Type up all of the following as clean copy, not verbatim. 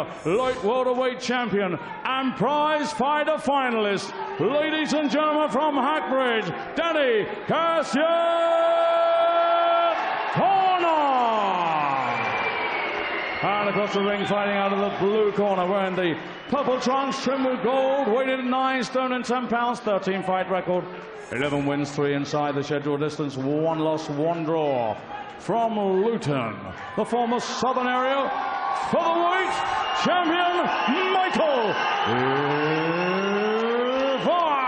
Australia light welterweight champion and prize fighter finalist, ladies and gentlemen, from Hackbridge, Danny Cassius Corner. And across the ring, fighting out of the blue corner, wearing the purple trunks trimmed with gold, weighted at 9 stone and 10 pounds, 13 fight record, 11 wins, 3 inside the scheduled distance, 1 loss, 1 draw. From Luton, the former Southern Area featherweight champion, Michael Devine.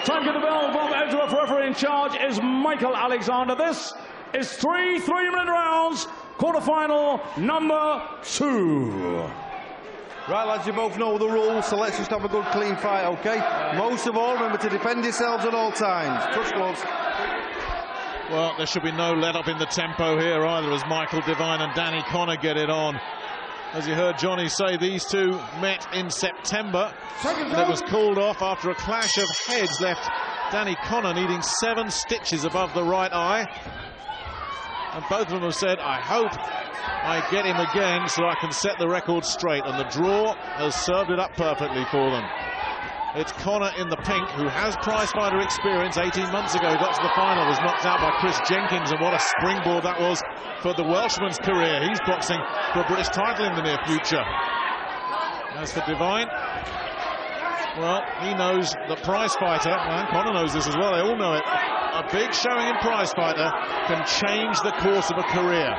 Time to the bell. Bob Edgeworth, referee in charge, is Michael Alexander. This is 3 3-minute rounds, quarterfinal number 2. Right, lads, you both know the rules, so let's just have a good, clean fight, okay? Most of all, remember to defend yourselves at all times. Touch gloves. Well, there should be no let-up in the tempo here either, as Michael Devine and Danny Conner get it on. As you heard Johnny say, these two met in September. And it was called off after a clash of heads left Danny Conner needing 7 stitches above the right eye. And both of them have said, I hope I get him again so I can set the record straight. And the draw has served it up perfectly for them. It's Conner in the pink, who has prizefighter experience. 18 months ago, he got to the final, was knocked out by Chris Jenkins, and what a springboard that was for the Welshman's career. He's boxing for a British title in the near future. As for Devine, well, he knows that prizefighter, and Conner knows this as well, they all know it, a big showing in prizefighter can change the course of a career.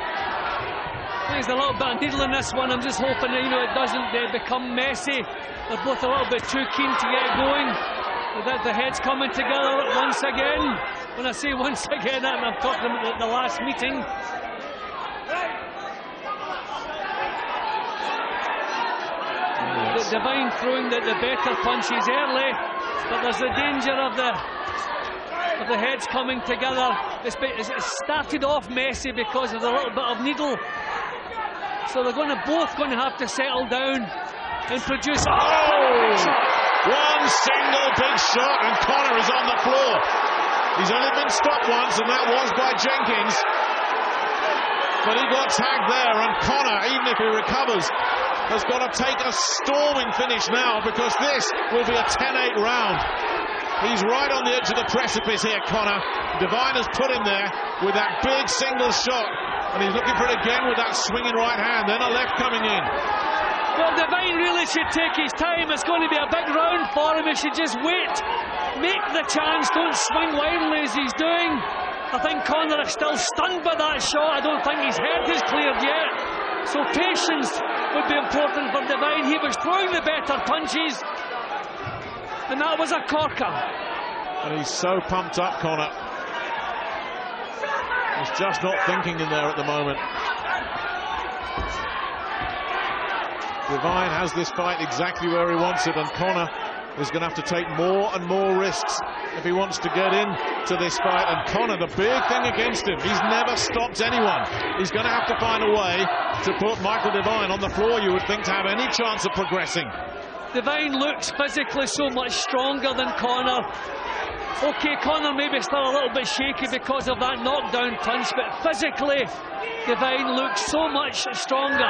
There's a little bit of needle in this one. I'm just hoping that, it doesn't become messy. They're both a little bit too keen to get going. The heads coming together once again. When I say once again, I'm talking about the last meeting. Devine throwing the better punches early, but there's the danger of the heads coming together. It started off messy because of the little bit of needle. So they're both going to have to settle down and produce. Oh! One single big shot, and Conner is on the floor. He's only been stopped once, and that was by Jenkins. But he got tagged there, and Conner, even if he recovers, has got to take a storming finish now, because this will be a 10-8 round. He's right on the edge of the precipice here, Conner. Devine has put him there with that big single shot. And he's looking for it again with that swinging right hand, then a left coming in. Well, Devine really should take his time. It's going to be a big round for him. He should just wait, make the chance, don't swing wildly as he's doing. I think Conner is still stunned by that shot. I don't think his head is cleared yet. So patience would be important for Devine. He was throwing the better punches, and that was a corker. And he's so pumped up, Conner. He's just not thinking in there at the moment. Devine has this fight exactly where he wants it, and Conner is going to have to take more and more risks if he wants to get into this fight. And Conner, the big thing against him, he's never stopped anyone. He's going to have to find a way to put Michael Devine on the floor, you would think, to have any chance of progressing. Devine looks physically so much stronger than Conner. Okay, Conner maybe still a little bit shaky because of that knockdown punch, but physically, Devine looks so much stronger.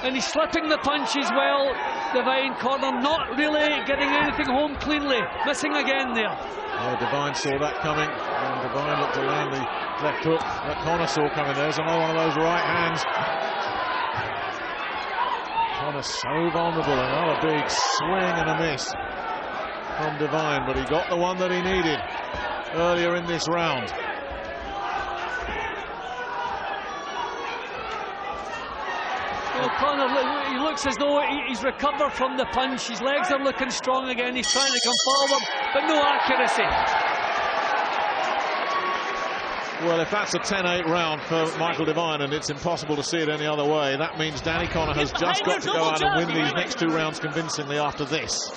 And he's slipping the punches well. Devine, Conner not really getting anything home cleanly. Missing again there. Yeah, Devine saw that coming, and Devine looked around the left hook that Conner saw coming. There's another one of those right hands. Conner so vulnerable, another big swing and a miss from Devine, but he got the one that he needed earlier in this round. Well, Conner, he looks as though he's recovered from the punch. His legs are looking strong again. He's trying to come forward, but no accuracy. Well, if that's a 10-8 round for Michael Devine, and it's impossible to see it any other way, that means Danny Conner has just got to go out and win these next 2 rounds convincingly after this.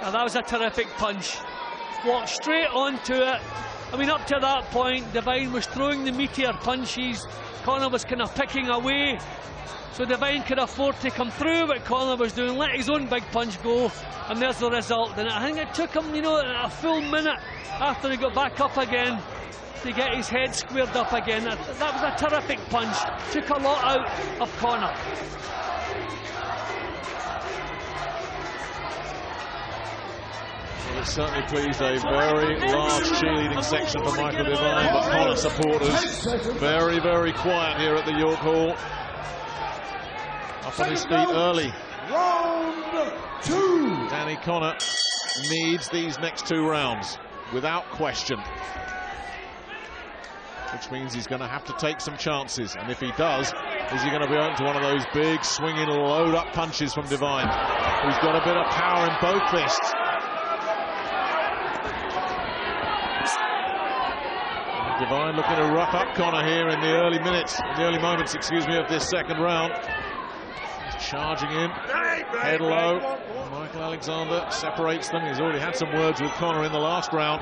Oh, that was a terrific punch. Walked straight onto it. I mean, up to that point, Devine was throwing the meteor punches. Conner was kind of picking away. So Devine could afford to come through what Conner was doing, let his own big punch go, and there's the result. And I think it took him, a full minute after he got back up again to get his head squared up again. That was a terrific punch. Took a lot out of Connor. Well, it certainly pleased a very large cheerleading section for Michael Devine, but Connor supporters very, very quiet here at the York Hall. Up on his feet early. Round 2. Danny Connor needs these next 2 rounds, without question. Which means he's going to have to take some chances. And if he does, is he going to be open to one of those big, swinging, load-up punches from Devine, who's got a bit of power in both fists. Devine looking to rough up Connor here in the early moments, of this second round. He's charging in, head low. Michael Alexander separates them. He's already had some words with Connor in the last round.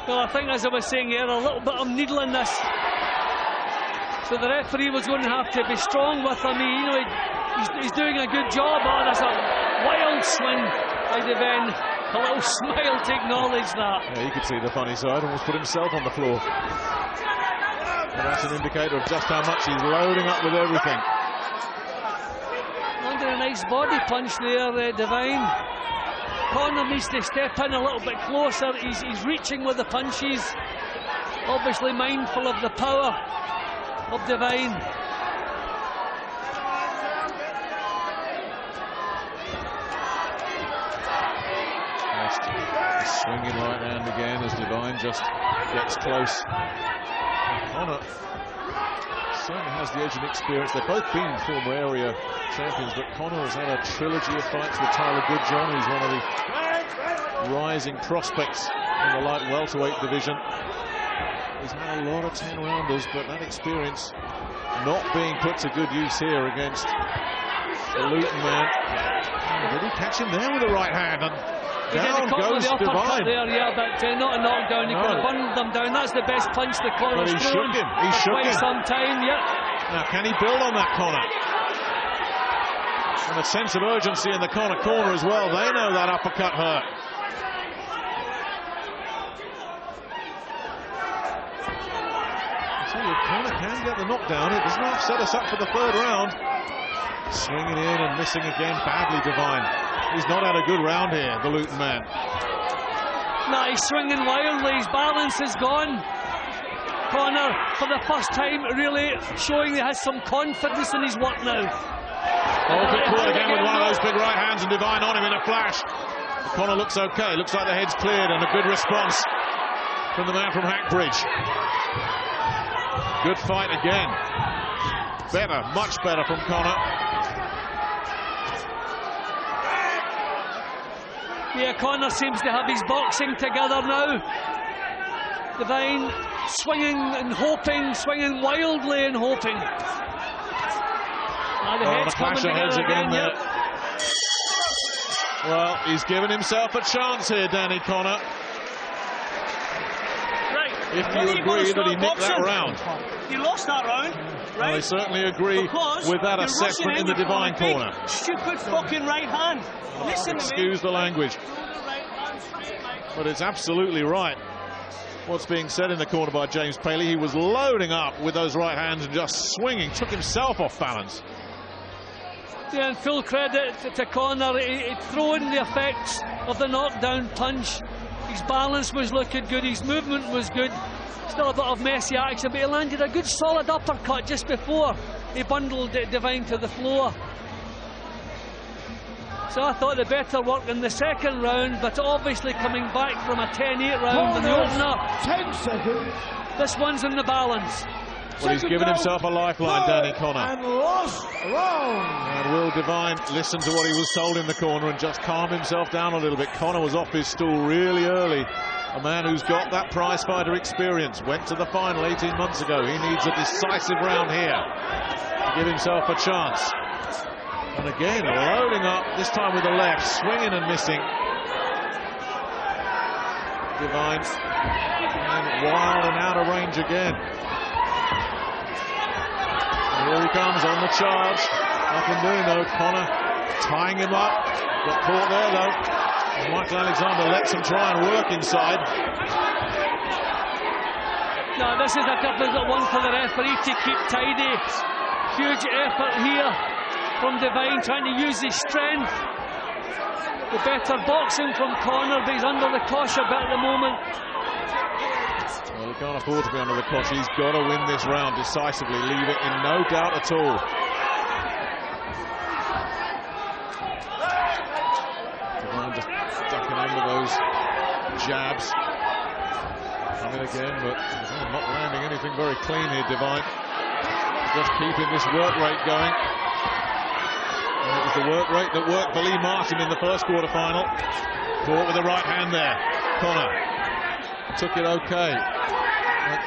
Well, I think, as I was saying here, a little bit of needle in this. So the referee was going to have to be strong with him. He's doing a good job. Oh, that's a wild swing by Devine. A little smile to acknowledge that. Yeah, you could see the funny side, almost put himself on the floor. But that's an indicator of just how much he's loading up with everything. Under a nice body punch there, Devine. Connor needs to step in a little bit closer. He's reaching with the punches. Obviously mindful of the power of Devine. Swinging right hand again as Devine just gets close. And Connor certainly has the edge in experience. They've both been former area champions, but Connor has had a trilogy of fights with Tyler Goodjohn, who's one of the rising prospects in the light welterweight division. He's had a lot of 10-rounders, but that experience not being put to good use here against the Luton man. Oh, did he catch him there with the right hand? And down goes Devine. There, yeah, but not a knockdown. He could have burned them down. That's the best punch the Connor's thrown shook him. He shook quite him. some time. Yeah. Now, can he build on that, Connor? And a sense of urgency in the Connor corner as well. They know that uppercut hurt. I tell you, Connor can get the knockdown. It does not set us up for the third round. Swinging in and missing again badly, Devine. He's not had a good round here, the Luton man. No, he's swinging wildly. His balance is gone. Connor, for the first time, really showing he has some confidence in his work now. Oh, good caught again with one of those big right hands, and Devine on him in a flash. Connor looks okay. Looks like the head's cleared, and a good response from the man from Hackbridge. Good fight again. Better, much better from Connor. Yeah, Connor seems to have his boxing together now. Devine swinging and hoping, swinging wildly and hoping. The head's coming together again. There. Well, he's given himself a chance here, Danny Connor. Right. If you agree that he nicked that round. You lost that round, right? Well, I certainly agree with that assessment in the Devine corner. Stupid fucking right hand. Listen to me. Excuse the language. But it's absolutely right what's being said in the corner by James Paley. He was loading up with those right hands and just swinging, took himself off balance. Yeah, and full credit to Connor. He'd thrown the effects of the knockdown punch. His balance was looking good, his movement was good. Still a bit of messy action, but he landed a good solid uppercut just before he bundled Devine to the floor. So I thought the better work in the second round, but obviously coming back from a 10-8 round in the opener. 10 seconds. This one's in the balance. Well, he's given himself a lifeline, Danny Connor. And lost round. And will Devine listen to what he was told in the corner and just calm himself down a little bit? Connor was off his stool really early. A man who's got that prizefighter experience, went to the final 18 months ago. He needs a decisive round here to give himself a chance. And again, loading up, this time with the left, swinging and missing. Devine, and wild and out of range again. And here he comes on the charge. Nothing doing though. Connor tying him up. Got caught there though. Michael Alexander lets him try and work inside. No, this is a difficult one for the referee to keep tidy. Huge effort here from Devine, trying to use his strength. The better boxing from Connor, but he's under the cosh a bit at the moment. Well, he can't afford to be under the cosh. He's got to win this round decisively, leave it in no doubt at all. Devine just ducking under those jabs. Coming again, but not landing anything very clean here, Devine. Just keeping this work rate going. And it was the work rate that worked for Lee Martin in the first quarter-final. Caught with the right hand there. Connor took it okay. But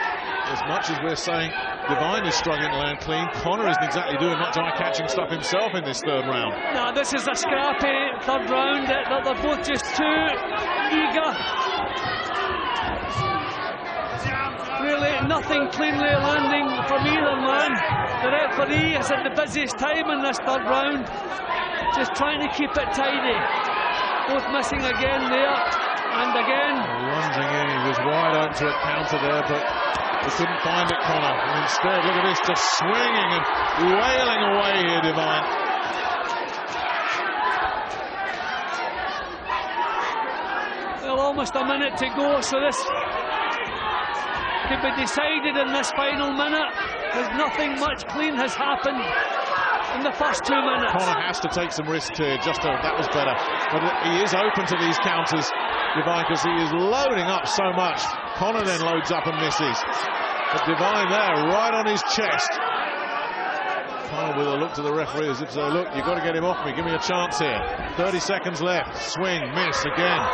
as much as we're saying Devine is struggling to land clean, Connor isn't exactly doing much eye-catching stuff himself in this third round. No, this is a scrappy third round. They're both just too eager. Really, nothing cleanly landing from either man. The referee is at the busiest time in this third round, just trying to keep it tidy. Both missing again there, and again. Lunging in, he was wide open to a counter there, but he couldn't find it, Connor. And instead, look at this, just swinging and wailing away here, Devine. Well, almost a minute to go, so this could be decided in this final minute, because nothing much clean has happened in the first 2 minutes. Connor has to take some risks here. That was better. But he is open to these counters, Devine, because he is loading up so much. Connor then loads up and misses. But Devine there, right on his chest. Connor with a look to the referee as if to say, look, you've got to get him off me. Give me a chance here. 30 seconds left. Swing, miss again.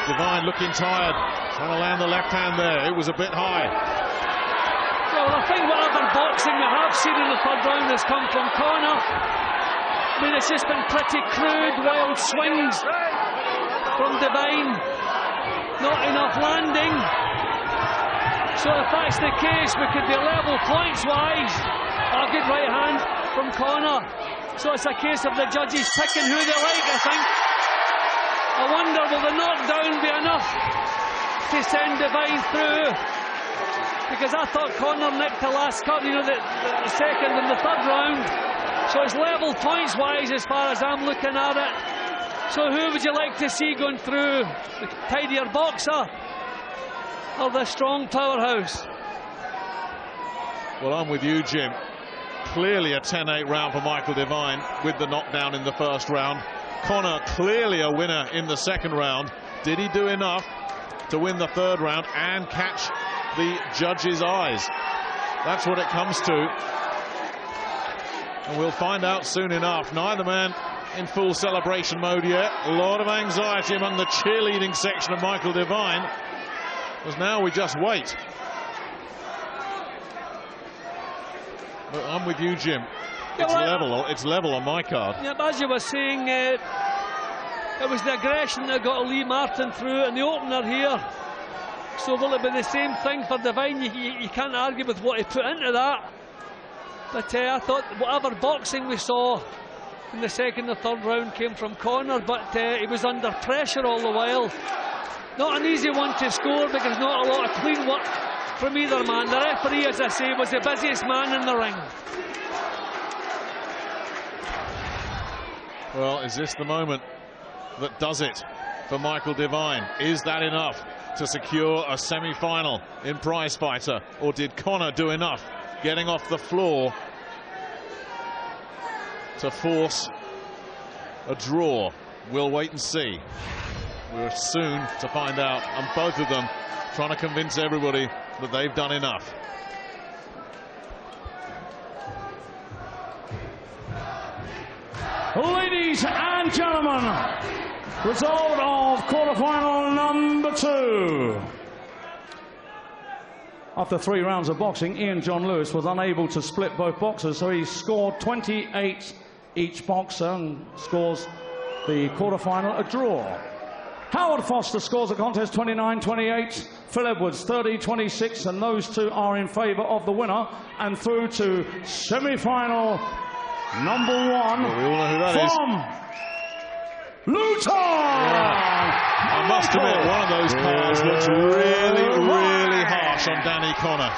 Devine looking tired. Trying to land the left hand there. It was a bit high. Well, I think whatever boxing we have seen in the third round has come from Connor. I mean, it's just been pretty crude, wild swings from Devine. Not enough landing. So if that's the case, we could be level points-wise. A good right hand from Connor. So it's a case of the judges picking who they like, I think. I wonder, will the knockdown be enough to send Devine through? Because I thought Connor nicked the last cut, you know, the second and the third round. So it's level points-wise as far as I'm looking at it. So who would you like to see going through? The tidier boxer or the strong powerhouse? Well, I'm with you, Jim. Clearly a 10-8 round for Michael Devine with the knockdown in the first round. Connor clearly a winner in the second round. Did he do enough to win the third round and catch the judges' eyes? That's what it comes to. And we'll find out soon enough. Neither man in full celebration mode yet. A lot of anxiety among the cheerleading section of Michael Devine. Because now we just wait. But I'm with you, Jim. It's level. It's level on my card. Yeah, but as you were saying, it was the aggression that got Lee Martin through in the opener here. So will it be the same thing for Devine? You can't argue with what he put into that. But I thought whatever boxing we saw in the second and third round came from Connor, but he was under pressure all the while. Not an easy one to score because not a lot of clean work from either man. The referee, as I say, was the busiest man in the ring. Well, is this the moment that does it for Michael Devine? Is that enough to secure a semi-final in Prizefighter? Or did Connor do enough getting off the floor to force a draw? We'll wait and see. We're soon to find out. And both of them trying to convince everybody that they've done enough. Ladies and gentlemen, result of quarterfinal number 2. After 3 rounds of boxing, Ian John Lewis was unable to split both boxers, so he scored 28 each boxer and scores the quarterfinal a draw. Howard Foster scores the contest 29-28. Phil Edwards 30-26, and those two are in favour of the winner and through to semi-final number 1 well, we all know who that Luton! I must admit, one of those cards looks really, really harsh on Danny Connor.